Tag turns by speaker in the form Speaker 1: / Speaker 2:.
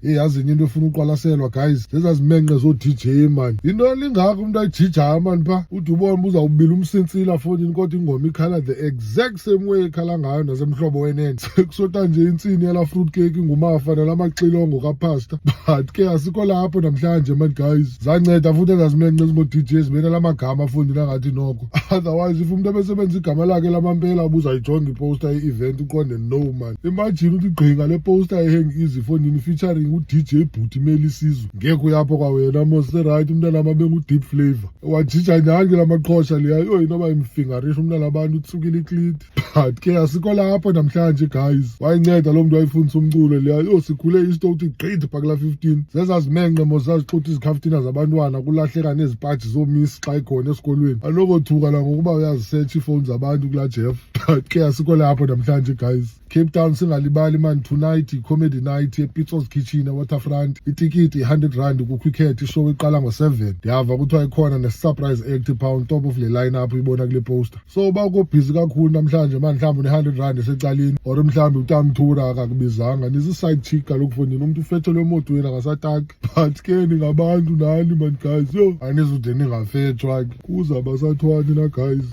Speaker 1: yazi into efuna uqwalaselwa guys, lezazimenqe zo-DJ man. Into lingako umuntu ayijijayo man pha uthi ubona uzawubila umsinsila fonini kodwa ingoma ikhala the exact same way ikhala ngayo nasemhlobo wenene. Sekusota nje insini yala fruit cake ingumafa nalamaxilongo kapasta. But ke asikho lapho namhlanje man guys. Zanceda futhi ezazimenqe ezimo-DJ ezibena lamagama fonini angathi nokho. Otherwise if umuntu abesebenza igama lakhe lamampela abuza ayijonga iposter ye-event uqonde no man. Imagine ukuthi igqinga le poster ehang easy fonini featuring u-DJ Bhuti Meli Sizwe. Ngekho yapho kwawena mose right umntana amabe ngu-deep flavor. Wajija nyange lamaqhosha leya yoyi noma imfingarisha umntana abantu uthukile iklit. But ke asikho lapho namhlanje guys. Wayinceda lo muntu wayifundisa umculo leya sikhule isitothi gqithe phakula 15. Zezazimenqe mosazixuthi izikhafuthina zabantwana kulahleka nezipaji zomiss xa ikhona esikolweni. Anokothuka la ngokuba uyazisearch ifoni zabantu kula Jeff. But ke asikho lapho namhlanje guys. Cape Town singalibali man tonight i-comedy night ye-Pitsos Kitchen e-Waterfront. Itikiti R100 ku-Cricket ishow iqala ngo-7. Ndiyava kuthiwa ikhona ne-surprise act pha on top of le line up uyibona kule poster. So bakubhizi kakhulu namhlanje man mhlawumbe ne-R100 esecaleni or mhlawumbe utamthura akakubizanga nizi-side chick kaloku fonini umuntu ufethelwe emotweni akasataki. But ke ningabantu nani man guys yo anizude ningafethwa kuza basathwani na guys.